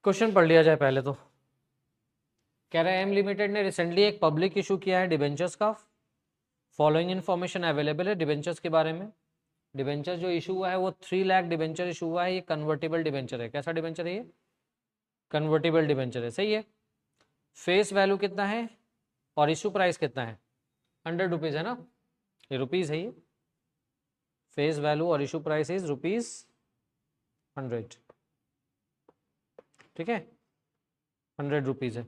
Question पढ़ लिया जाए पहले तो। कह रहा है एम लिमिटेड ने रिसेंटली एक पब्लिक इशू किया है डिबेंचर्स का। फॉलोइंग इन्फॉर्मेशन अवेलेबल है डिबेंचर्स के बारे में। डिबेंचर जो इशू हुआ है वो 3 लाख डिबेंचर इशू हुआ है। ये कन्वर्टेबल डिबेंचर है। कैसा डिबेंचर है ये? कन्वर्टेबल डिबेंचर है। सही है। फेस वैल्यू कितना है और इशू प्राइस कितना है? 100 रुपीज़ है ना, ये रुपीज़ है। ये फेस वैल्यू और इशू प्राइस इज ₹100। ठीक है, 100 रुपीज़ है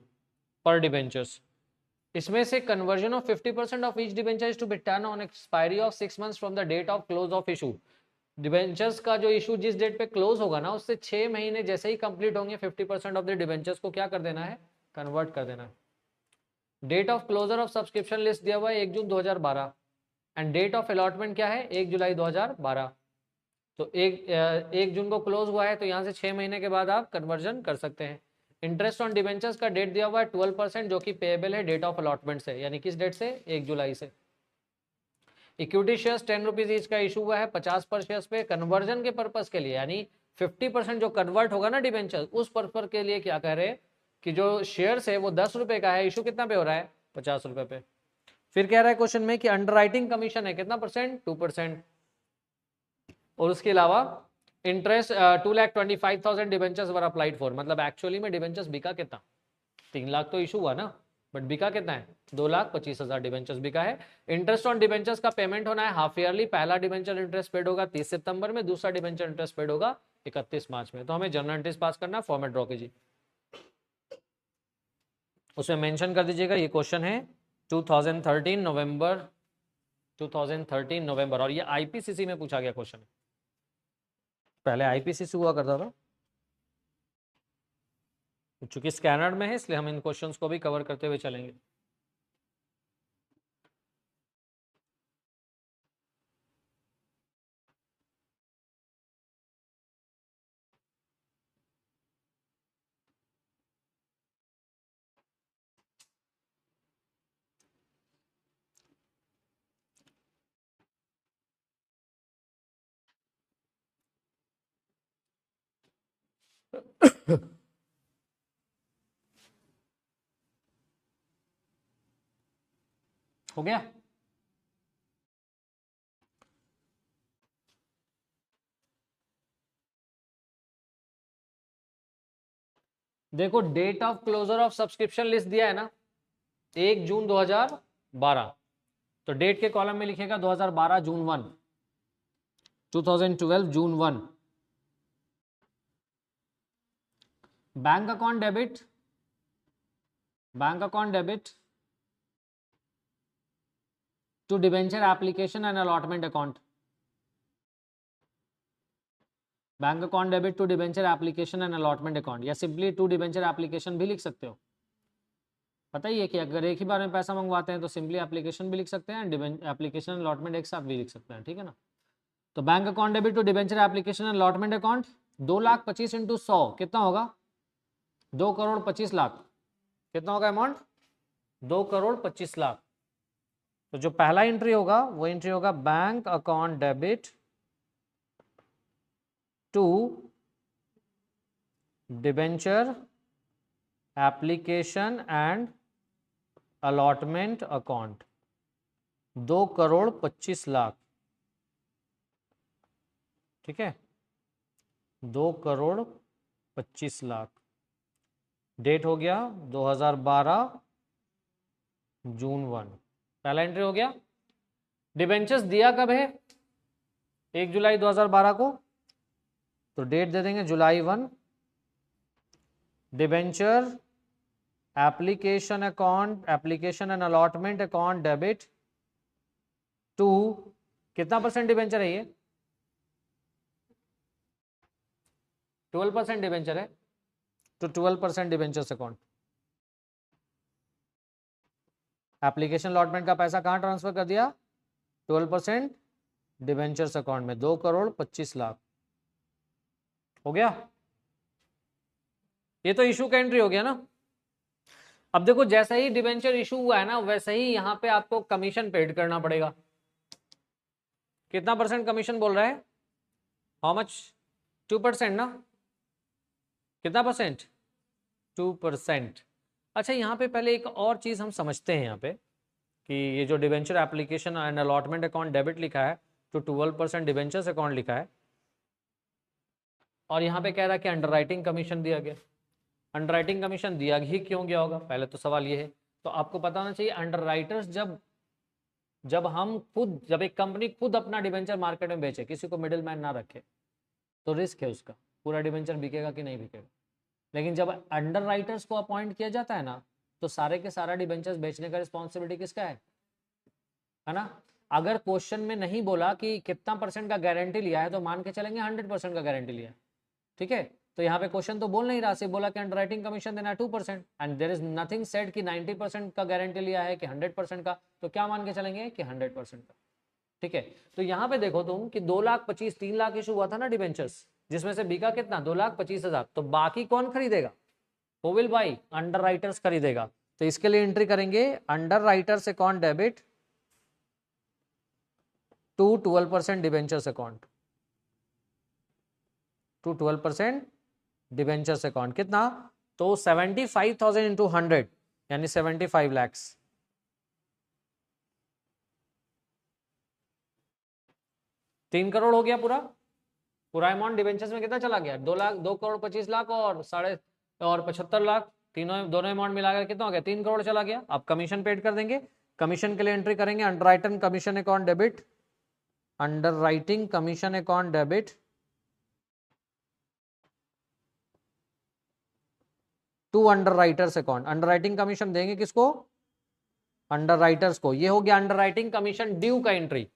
पर डिबेंचर्स। इसमें से conversion of 50% of each debenture is to be done on expiry of 6 months from the date of close of issue. Debentures का जो इशू जिस डेट पे क्लोज होगा ना, उससे 6 महीने जैसे ही कंप्लीट होंगे 50% ऑफ द डिबेंचर्स को क्या कर देना है? कन्वर्ट कर देना है। Date of closure of subscription list दिया हुआ है 1 June 2012 and date of allotment क्या है? 1 जुलाई 2012। तो 1 जून को क्लोज हुआ है, तो यहाँ से 6 महीने के बाद आप कन्वर्जन कर सकते हैं। इंटरेस्ट ऑन डिबेंचर्स का डेट दिया हुआ है 12%, जो कि पेएबल है डेट ऑफ अलॉटमेंट से, यानी किस डेट से? 1 जुलाई से। इक्विटी शेयर्स 10 रुपीज ईच का इशू हुआ है 50 पर शेयर्स पे। कन्वर्जन के पर्पज के लिए, यानी 50% जो कन्वर्ट होगा ना डिबेंचर, उस पर्पज के लिए क्या कह रहे हैं कि जो शेयर्स है वो 10 रुपए का है, इशू कितना पे हो रहा है? 50 रुपए पे। फिर कह रहा है क्वेश्चन में कि अंडरराइटिंग कमीशन है कितना परसेंट? 2%। और उसके अलावा interest 2,25,000 debentures were applied for. मतलब एक्चुअली में डिबेंचर्स बिका कितना? 3 लाख तो इशू हुआ ना, बट बिका कितना है? 2,25,000 डिबेंचर्स बिका है। इंटरेस्ट ऑन डिबेंचर्स का पेमेंट होना है हाफ ईयरली। पहला डिबेंचर इंटरेस्ट पेड होगा 30 सितंबर में, दूसरा डिबेंचर इंटरेस्ट पेड होगा 31 मार्च में। तो हमें जनरल एंट्रीज पास करना है, फॉर्मेट ड्रॉ कीजिए। उसमें मेंशन कर दीजिएगा ये क्वेश्चन है 2013 नवंबर, और ये आईपीसीसी में पूछा गया क्वेश्चन है। पहले आईपीसीसी हुआ करता था, चूंकि स्कैनर में है इसलिए हम इन क्वेश्चंस को भी कवर करते हुए चलेंगे। हो गया? देखो date of closure of subscription list दिया है ना 1 जून 2012, तो डेट के कॉलम में लिखेगा 2012 June 1, 2012 June 1। Bank account debit to debenture application and allotment account. Bank account debit to debenture application and allotment account, या सिंपली टू डिबेंचर एप्लीकेशन भी लिख सकते हो। पता ही है कि अगर एक ही बार में पैसा मंगवाते हैं तो सिंपली एप्लीकेशन भी लिख सकते हैं, एप्लीकेशन अलॉटमेंट एक साथ भी लिख सकते हैं। ठीक है ना? तो bank account debit to debenture application and allotment account 2,25,000 into 100 कितना होगा? 2,25,00,000। कितना होगा अमाउंट? 2,25,00,000। तो जो पहला एंट्री होगा वो एंट्री होगा bank account debit to debenture application and allotment account 2,25,00,000। ठीक है, 2,25,00,000। डेट हो गया 2012 जून 1, पहला एंट्री हो गया। डिबेंचर्स दिया कब है? 1 जुलाई 2012 को, तो डेट दे देंगे जुलाई 1। Debenture application and allotment account debit to कितना परसेंट डिबेंचर है? ये 12% डिबेंचर है, तो 12% डिबेंचर्स अकाउंट। एप्लीकेशन अलॉटमेंट का पैसा कहां ट्रांसफर कर दिया? 12% डिबेंचर्स अकाउंट में, 2,25,00,000। हो गया? ये तो इशू का एंट्री हो गया ना। अब देखो जैसा ही डिबेंचर इशू हुआ है ना, वैसे ही यहां पे आपको कमीशन पेड करना पड़ेगा। कितना परसेंट कमीशन बोल रहा है? How much? 2% ना? कितना परसेंट? 2%। अच्छा, यहाँ पे पहले एक और चीज हम समझते हैं यहाँ पे कि ये जो debenture application and allotment account debit लिखा है तो 12% डिबेंचर्स अकाउंट लिखा है, और यहाँ पे कह रहा है कि अंडरराइटिंग कमीशन दिया गया। अंडरराइटिंग कमीशन दिया ही क्यों गया होगा, पहले तो सवाल ये है। तो आपको पता होना चाहिए अंडरराइटर्स जब एक कंपनी खुद अपना डिबेंचर मार्केट में बेचे, किसी को मिडिल मैन ना रखे, तो रिस्क है उसका, पूरा डिबेंचर बिकेगा कि नहीं बिकेगा। लेकिन जब अंडरराइटर्स को अपॉइंट किया जाता है ना, तो सारे के सारा डिबेंचर्स बेचने का रिस्पॉन्सिबिलिटी किसका है ना। अगर क्वेश्चन में नहीं बोला कि कितना % का गारंटी लिया है, तो मान के चलेंगे 100% का गारंटी लिया है, ठीक है। तो यहाँ पे क्वेश्चन तो बोल नहीं रहा, सिर्फ बोला कि अंडरराइटिंग कमीशन देना है 2%, and there is nothing said कि 90% का गारंटी लिया है कि 100% का, तो क्या मान के चलेंगे कि 100% का, ठीक है। तो यहाँ पे देखो तुम कि 2,25,000 3 लाख इशू हुआ था ना डिबेंचर्स, जिसमें से बिका कितना 2,25,000, तो बाकी कौन खरीदेगा, हु विल बाई, अंडरराइटर्स खरीदेगा। तो इसके लिए एंट्री करेंगे underwriters account debit to 12% debentures account, to 12% debentures account. कितना, तो 75,000 इंटू 100 यानी 75 लैक्स। तीन करोड़ हो गया पूरा अमाउंट डिबेंचर्स में। कितना चला गया, 2,25,00,000 और 75 लाख, दोनों अमाउंट मिलाकर कितना हो गया, 3 करोड़ चला गया। अब कमीशन पेड कर देंगे। कमीशन के लिए एंट्री करेंगे underwriting commission account debit, underwriting commission account debit to underwriters account. Underwriting commission देंगे किसको, अंडरराइटर्स को। ये हो गया अंडरराइटिंग कमीशन ड्यू का एंट्री।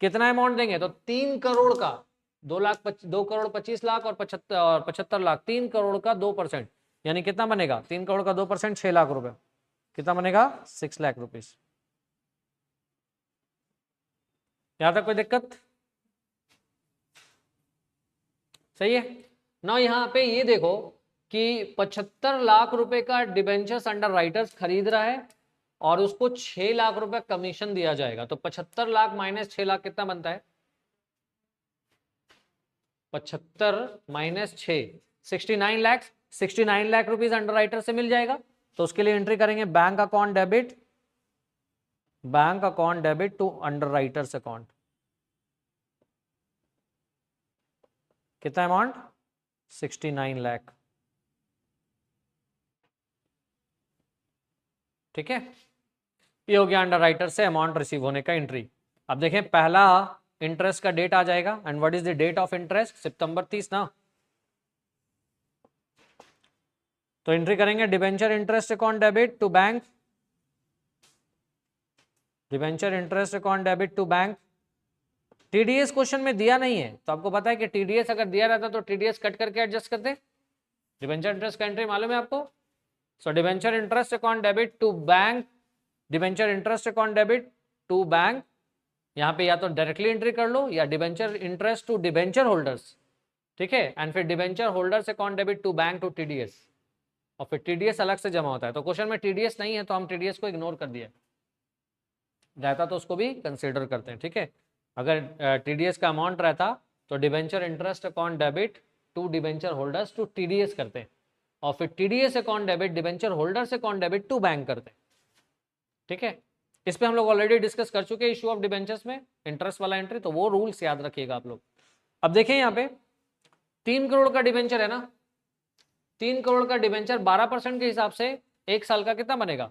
कितना अमाउंट देंगे, तो 3 करोड़ का, 2,25,00,000 और 75 लाख, 3 करोड़ का 2%, यानी कितना बनेगा, 3 करोड़ का 2% 6 लाख रुपए। कितना बनेगा, 6 लाख रुपीज। यहां तक कोई दिक्कत, सही है ना। यहाँ पे ये देखो कि 75 लाख रुपए का डिबेंचर्स अंडरराइटर्स खरीद रहा है और उसको 6 लाख रुपए कमीशन दिया जाएगा। तो 75 लाख माइनस 6 लाख कितना बनता है, 75 minus 6, 69 lakh. 69 lakh rupees underwriter से मिल जाएगा। तो उसके लिए एंट्री करेंगे bank account debit to underwriters account. कितना अमाउंट, 69 लाख, ठीक है। ये हो गया अंडरराइटर से अमाउंट रिसीव होने का एंट्री। अब देखें पहला इंटरेस्ट का डेट आ जाएगा, and what is the date of interest, सितंबर 30 ना। तो एंट्री करेंगे debenture interest account debit to bank, debenture interest account debit to bank. TDS question में दिया नहीं है, तो आपको पता है कि टीडीएस अगर दिया रहता तो टीडीएस कट करके एडजस्ट करते। डिबेंचर इंटरेस्ट का एंट्री मालूम है आपको। So debenture interest account debit to bank, debenture interest account debit to bank. यहाँ पे या तो डायरेक्टली एंट्री कर लो या debenture interest to debenture holders, ठीक है। एंड फिर debenture holders account debit to bank to TDS, और फिर टीडीएस अलग से जमा होता है। तो क्वेश्चन में टीडीएस नहीं है तो हम टीडीएस को इग्नोर कर दिया, रहता तो उसको भी कंसीडर करते हैं, ठीक है। अगर टीडीएस का अमाउंट रहता तो debenture interest account debit to debenture holders to TDS करते हैं, और फिर TDS account debit debenture holders account debit to bank करते हैं, ठीक है। इस पे हम लोग ऑलरेडी डिस्कस कर चुके हैं इशू ऑफ डिबेंचर्स में इंटरेस्ट वाला एंट्री, तो वो रूल्स याद रखिएगा आप लोग। अब देखें यहाँ पे 3 करोड़ का डिबेंचर है ना, 3 करोड़ का डिबेंचर 12% के हिसाब से 1 साल का कितना बनेगा,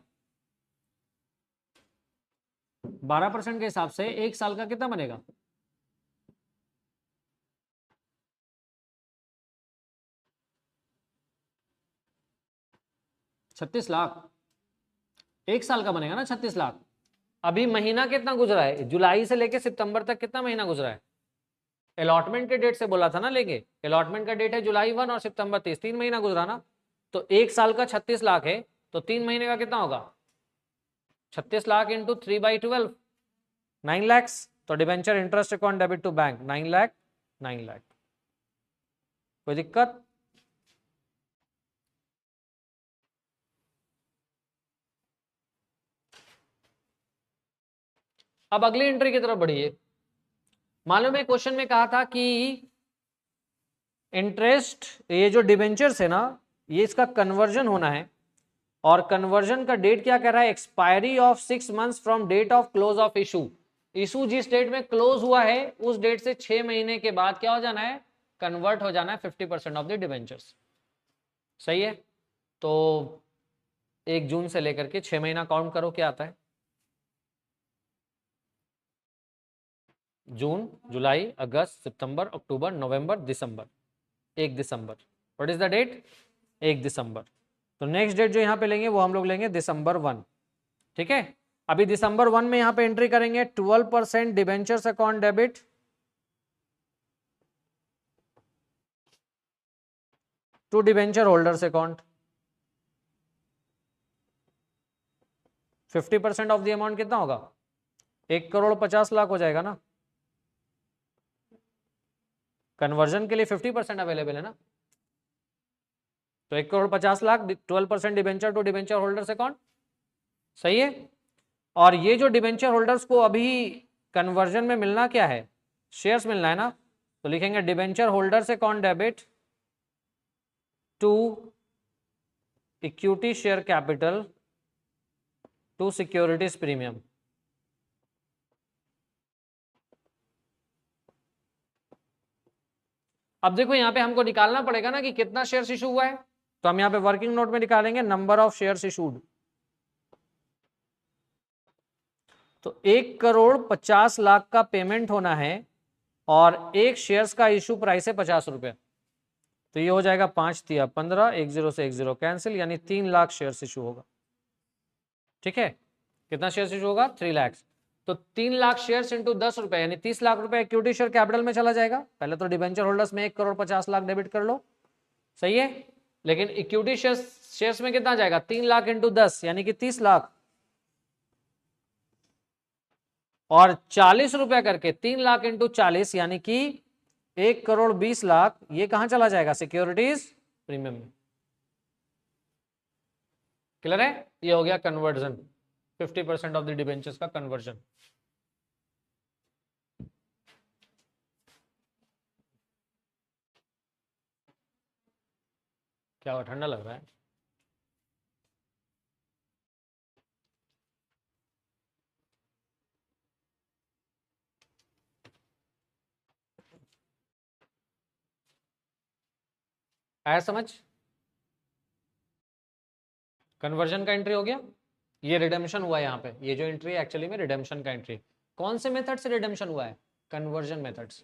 12% के हिसाब से 1 साल का कितना बनेगा, $36 लाख। 1 साल का बनेगा ना 36 लाख। अभी महीना कितना गुजरा है, जुलाई से लेके सितंबर तक कितना महीना गुजरा है, अलॉटमेंट के डेट से बोला था ना लेंगे, अलॉटमेंट का डेट है जुलाई 1 और सितंबर 30, 3 महीना गुजरा ना। तो 1 साल का 36 लाख है, तो 3 महीने का कितना होगा, 36 लाख इंटू 3/12, 9 लैक्स। तो debenture interest account debit to bank 9 lakh, 9 lakh. कोई दिक्कत, अब अगली एंट्री की तरफ बढ़िए। मालूम है क्वेश्चन में कहा था कि इंटरेस्ट, ये जो डिबेंचर्स है ना, ये इसका कन्वर्जन होना है, और कन्वर्जन का डेट क्या कह रहा है, expiry of 6 months from date of close of issue. Issue जिस डेट में क्लोज हुआ है उस डेट से 6 महीने के बाद क्या हो जाना है, कन्वर्ट हो जाना है 50% ऑफ द डिबेंचर्स। सही है, तो 1 जून से लेकर के 6 महीना काउंट करो, क्या आता है, जून, जुलाई, अगस्त, सितंबर, अक्टूबर, नवंबर, दिसंबर, 1 दिसंबर। व्हाट इज द डेट, 1 दिसंबर। तो नेक्स्ट डेट जो यहां पे लेंगे वो हम लोग लेंगे दिसंबर 1। ठीक है, अभी दिसंबर 1 में यहां पे एंट्री करेंगे 12% debentures account debit to debenture holders account. 50% of the amount कितना होगा, 1,50,00,000 हो जाएगा ना। कन्वर्जन के लिए 50% अवेलेबल है ना, तो 1,50,00,000, 12% debenture to debenture holders account. सही है, और ये जो डिबेंचर होल्डर्स को अभी कन्वर्जन में मिलना क्या है, शेयर्स मिलना है ना, तो लिखेंगे debenture holders account debit to equity share capital to securities premium. अब देखो यहां पे हमको निकालना पड़ेगा ना कि कितना शेयर्स इशू हुआ है, तो हम यहां पे वर्किंग नोट में निकालेंगे नंबर ऑफ शेयर्स इशूड। तो 1,50,00,000 का पेमेंट होना है और एक शेयर्स का इशू प्राइस है 50 रुपए, तो ये हो जाएगा 5 तिया 15, 1 0 से 1 0 कैंसिल, यानी 3 लाख शेयर्स इशू होगा। ठीक है, कितना शेयर्स इशू होगा, 3 लाख। तो 3 लाख शेयर्स इंटू 10 रुपए यानी 30 लाख रुपए इक्विटी शेयर कैपिटल में चला जाएगा। पहले तो डिबेंचर होल्डर्स में 1,50,00,000 डेबिट कर लो, सही है, लेकिन इक्विटी शेयर्स में कितना जाएगा, 3 लाख इंटू 10 यानी कि 30 लाख, और 40 रुपया करके 3 लाख इंटू 40 यानी कि 1,20,00,000, ये कहां चला जाएगा, सिक्योरिटीज प्रीमियम में। क्लियर है, ये हो गया कन्वर्जन, 50% ऑफ द डिबेंचर्स का कन्वर्जन। क्या हुआ, ठंडा लग रहा है, आया समझ। कन्वर्जन का एंट्री हो गया, ये रिडेम्पशन हुआ है यहाँ पे, ये जो एंट्री है एक्चुअली में रिडेम्पशन का एंट्री। कौन से मेथड से रिडेम्पशन हुआ है, कन्वर्जन मेथड्स।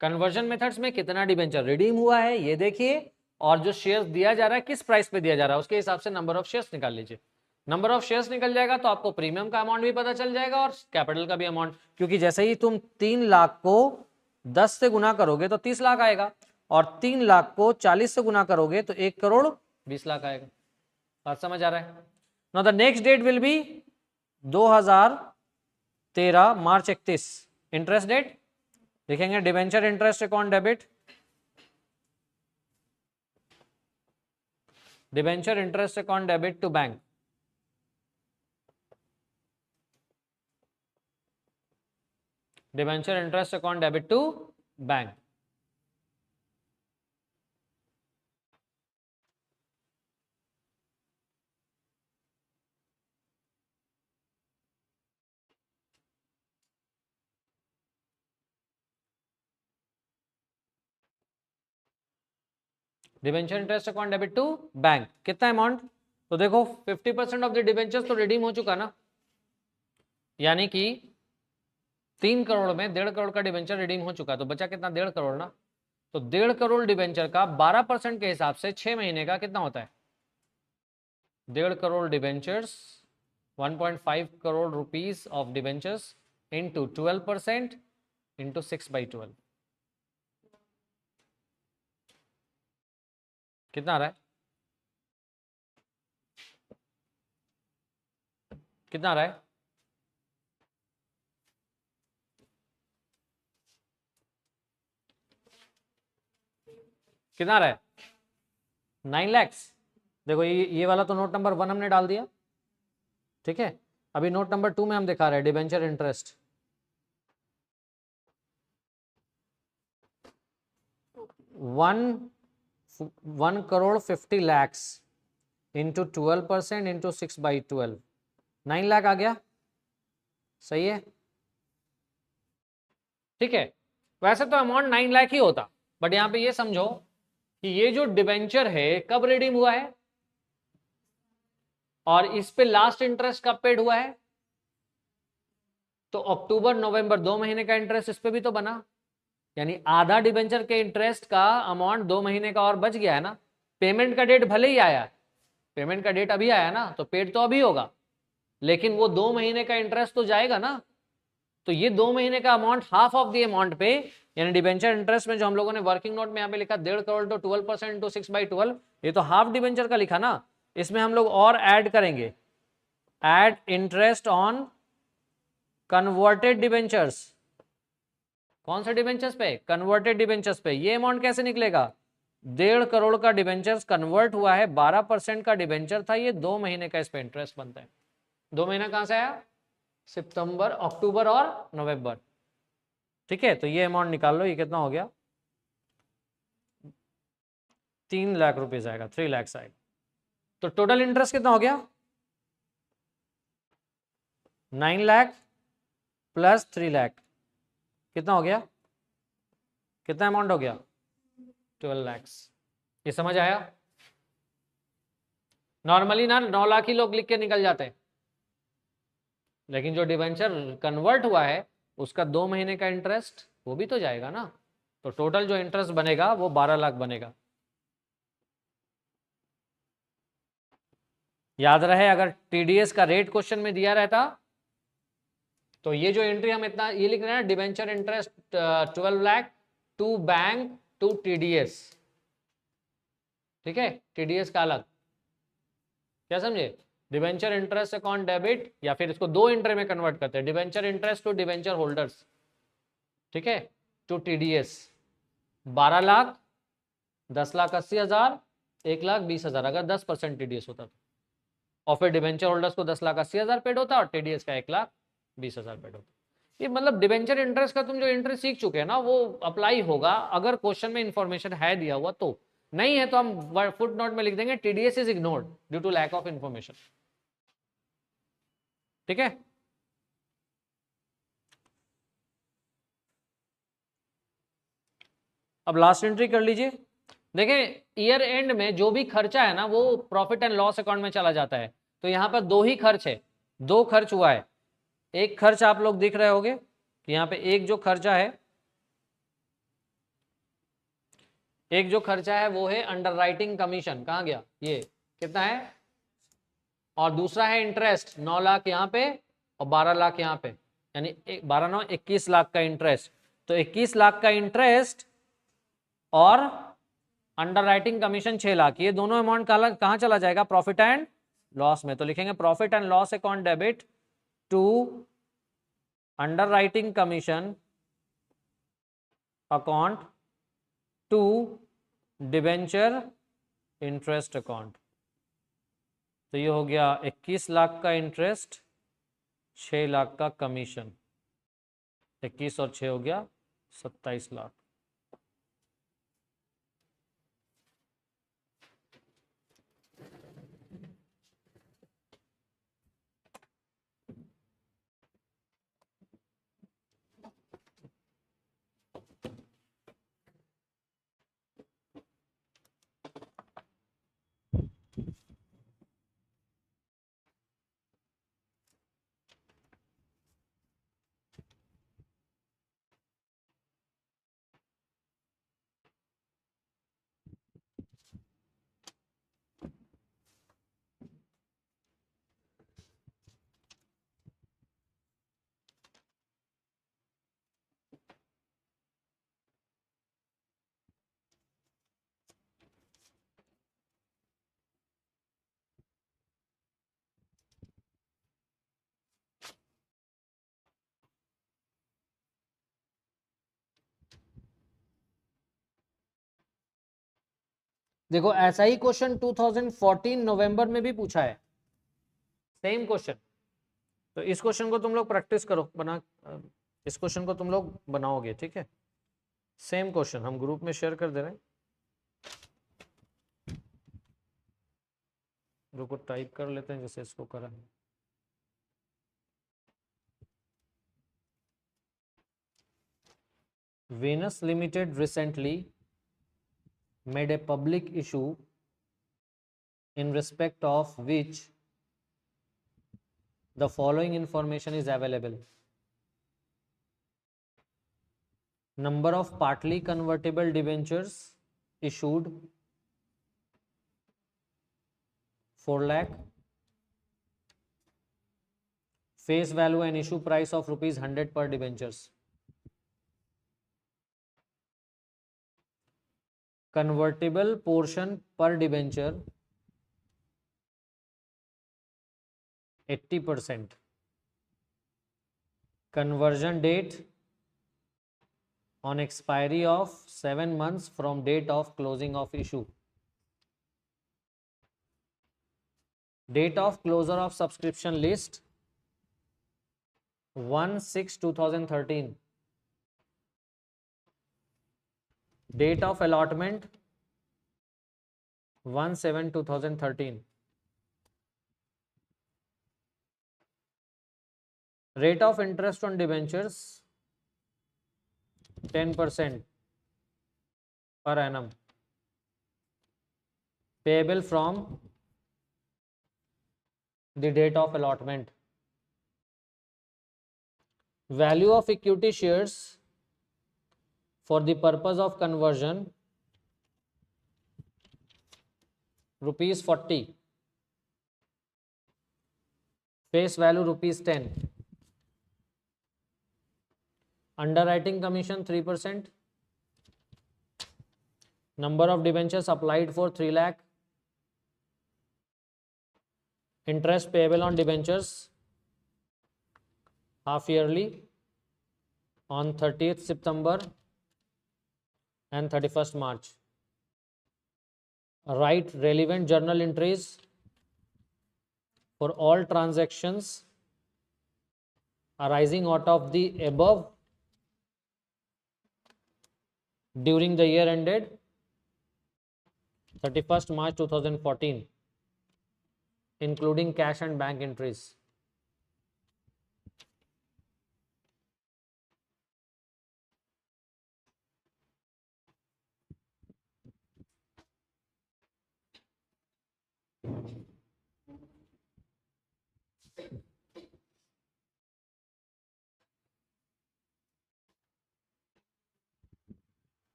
कन्वर्जन मेथड्स में कितना डिबेंचर रिडीम हुआ है ये देखिए, और जो शेयर्स दिया जा रहा है किस प्राइस पे दिया जा रहा है उसके हिसाब से नंबर ऑफ शेयर्स निकाल लीजिए। नंबर ऑफ शेयर्स निकल जाएगा तो आपको प्रीमियम का अमाउंट भी पता चल जाएगा और कैपिटल का भी अमाउंट, क्योंकि जैसे ही तुम 3 लाख को 10 से गुना करोगे तो 30 लाख आएगा, और 3 लाख को 40 से गुना करोगे तो 1,20,00,000 आएगा। बात समझ आ रहा है। Now the next date will be 2013 March 31, interest date लिखेंगे debenture interest account debit, debenture interest account debit to bank, debenture interest account debit to bank. Debenture interest account debit to bank, कितना amount, तो देखो 50% of the debentures तो redeem हो चुका ना, यानी कि 3 करोड़ में 1.5 करोड़ का डिबेंचर रिडीम हो चुका, तो बचा कितना, 1.5 करोड़ ना। तो 1.5 करोड़ डिबेंचर का 12% के हिसाब से 6 महीने का कितना होता है, 1.5 crore debentures, 1.5 crore rupees of debentures into 12% into 6/12, कितना आ रहा है, कितना आ रहा है, कितना आ रहा है, 9 लाख। देखो ये वाला तो नोट नंबर 1 हमने डाल दिया, ठीक है। अभी नोट नंबर 2 में हम दिखा रहे हैं debenture interest, 1 1,50,00,000 into 12% into 6/12, 9 lakh आ गया। सही है, ठीक है। वैसे तो अमाउंट 9 लाख ही होता, बट यहां पे ये समझो कि ये जो डिबेंचर है कब रिडीम हुआ है और इस पे लास्ट इंटरेस्ट कब पेड हुआ है, तो अक्टूबर नवंबर 2 महीने का इंटरेस्ट इस पे भी तो बना, यानी आधा डिबेंचर के इंटरेस्ट का अमाउंट 2 महीने का और बच गया है ना। पेमेंट का डेट भले ही आया, पेमेंट का डेट अभी आया ना, तो पेड तो अभी होगा, लेकिन वो 2 महीने का इंटरेस्ट तो जाएगा ना। तो ये 2 महीने का amount half of the amount पे, यानी डिबेंचर इंटरेस्ट में जो हम लोगों ने वर्किंग नोट में यहाँ पे लिखा 1.5 करोड़ तो 12% टू 6/12, ये तो हाफ डिबेंचर का लिखा ना। इसमें हम लोग और ऐड करेंगे, add interest on converted debentures. कौन से डिबेंचर्स पे? कन्वर्टेड डिबेंचर्स पे। ये अमाउंट कैसे निकलेगा? 1.5 करोड़ का डिबेंचर्स कन्वर्ट हुआ है, 12% का डिबेंचर था, ये 2 महीने का इस पे इंटरेस्ट बनता है। 2 महीना कहां से आया? सितंबर, अक्टूबर और नवंबर, ठीक है। तो ये अमाउंट निकाल लो, ये कितना हो गया? 3 लाख रुपीज आएगा, 3 लाख आएगा। तो टोटल इंटरेस्ट कितना हो गया? 9 लाख प्लस 3 लाख, कितना हो गया? कितना अमाउंट हो गया? 12 लाख। ये समझ आया? नॉर्मली ना 9 लाख ही लोग लिख के निकल जाते हैं, लेकिन जो डिबेंचर कन्वर्ट हुआ है उसका 2 महीने का इंटरेस्ट वो भी तो जाएगा ना। तो टोटल जो इंटरेस्ट बनेगा वो 12 लाख बनेगा। याद रहे, अगर टीडीएस का रेट क्वेश्चन में दिया रहता तो ये जो एंट्री हम इतना ये लिख रहे हैं, debenture interest 12 lakh to bank to TDS, ठीक है। टीडीएस का अलग, क्या समझे? डिबेंचर इंटरेस्ट अकाउंट डेबिट, या फिर इसको 2 एंट्री में कन्वर्ट करते हैं, debenture interest to debenture holders, ठीक है, टू टीडीएस 12 लाख, 10,80,000, 1,20,000 अगर 10% टीडीएस होता तो, और फिर डिबेंचर होल्डर्स को 10,80,000 पेड होता और टीडीएस का 1,20,000 पेड होता। ये मतलब डिबेंचर इंटरेस्ट का तुम जो इंटरेस्ट सीख चुके हैं ना वो अप्लाई होगा अगर क्वेश्चन में इंफॉर्मेशन है दिया हुआ, तो नहीं है तो हम फुट नोट में लिख देंगे TDS is ignored due to lack of information, ठीक है। अब लास्ट एंट्री कर लीजिए। देखें ईयर एंड में जो भी खर्चा है ना वो प्रॉफिट एंड लॉस अकाउंट में चला जाता है, तो यहां पर 2 ही खर्च है, 2 खर्च हुआ है। एक खर्च आप लोग दिख रहे होंगे कि यहाँ पे एक जो खर्चा है, एक जो खर्चा है वो है अंडरराइटिंग कमीशन, कहाँ गया ये, कितना है, और दूसरा है इंटरेस्ट 9 लाख यहाँ पे और 12 लाख यहाँ पे, यानी 12 9 21 लाख का इंटरेस्ट। तो 21 लाख का इंटरेस्ट और अंडरराइटिंग कमीशन 6 लाख, ये दोनों अमाउंट कहाँ चला जाएगा? प्रॉफिट एंड लॉस में। तो लिखेंगे profit and loss account debit to underwriting commission account to debenture interest account. तो ये हो गया 21 लाख का इंटरेस्ट, 6 लाख का कमीशन, 21 और 6 हो गया 27 लाख। देखो ऐसा ही क्वेश्चन 2014 नवंबर में भी पूछा है, सेम क्वेश्चन। तो इस क्वेश्चन को तुम लोग प्रैक्टिस करो, इस क्वेश्चन को तुम लोग बनाओगे, ठीक है। सेम क्वेश्चन हम ग्रुप में शेयर कर दे रहे हैं। रुको टाइप कर लेते हैं जैसे इसको करा। Venus Limited recently made a public issue in respect of which the following information is available. Number of partly convertible debentures issued 4 lakh. Face value and issue price of ₹100 per debentures. Convertible portion per debenture 80%. Conversion date on expiry of 7 months from date of closing of issue. Date of closure of subscription list 1/6/2013. Date of allotment 1/7/2013. Rate of interest on debentures 10% per annum. Payable from the date of allotment. Value of equity shares for the purpose of conversion ₹40. Face value ₹10. Underwriting commission 3%. Number of debentures applied for 3 lakh. Interest payable on debentures half yearly on 30th September and 31st March. Write relevant journal entries for all transactions arising out of the above during the year ended 31st March 2014, including cash and bank entries.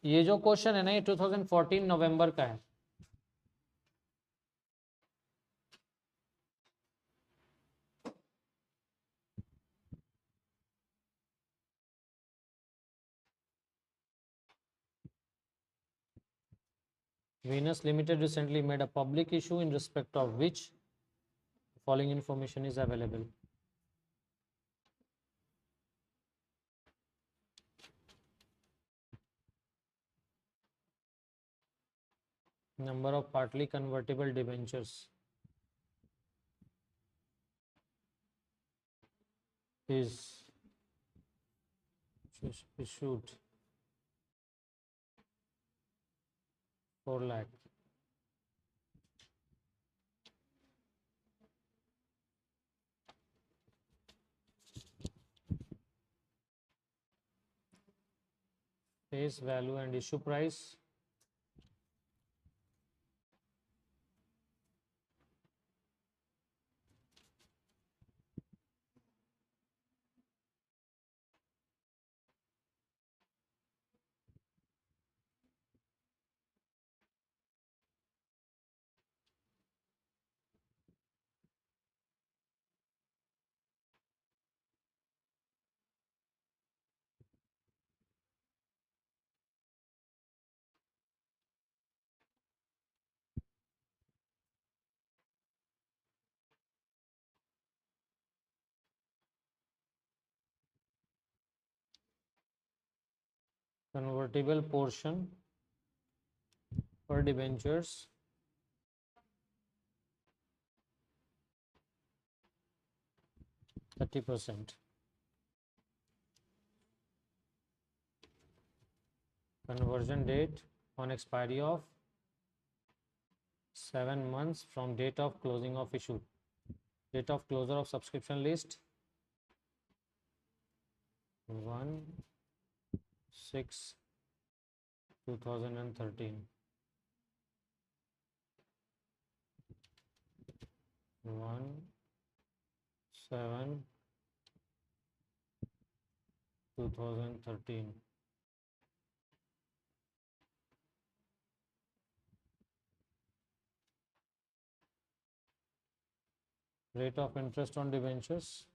ये जो question है ना, ये 2014 नवंबर का है। Venus Limited recently made a public issue in respect of which the following information is available. Number of partly convertible debentures is issued 4 lakh. Face value and issue price convertible portion per debentures 30%. Conversion date on expiry of 7 months from date of closing of issue. Date of closure of subscription list 1/6/2013. 1/7/2013. Rate of interest on debentures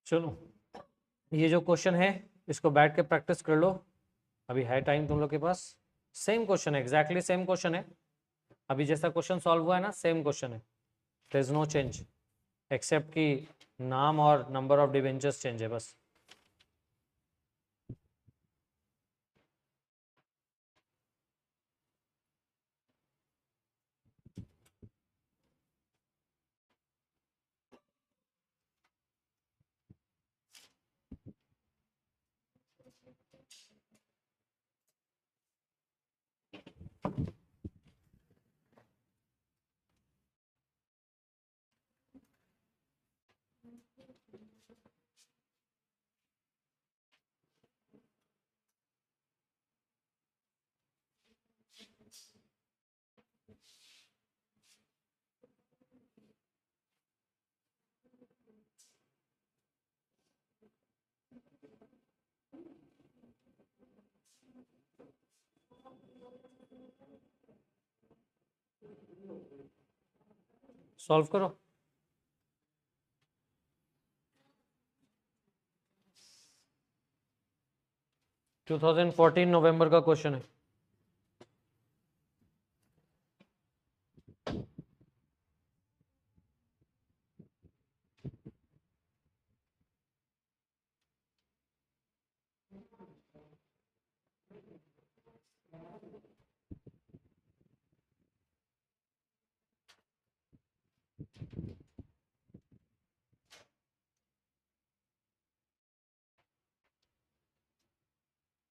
चलो ये जो question है इसको बैठ के practice कर लो, अभी है टाइम तुम लोग के पास। सेम क्वेश्चन है, एग्जैक्टली सेम क्वेश्चन है, अभी जैसा क्वेश्चन सॉल्व हुआ है ना सेम क्वेश्चन है, there is no change except कि नाम और नंबर ऑफ डिबेंचर्स चेंज है बस। सॉल्व करो। टू 2014 नवंबर का क्वेश्चन है।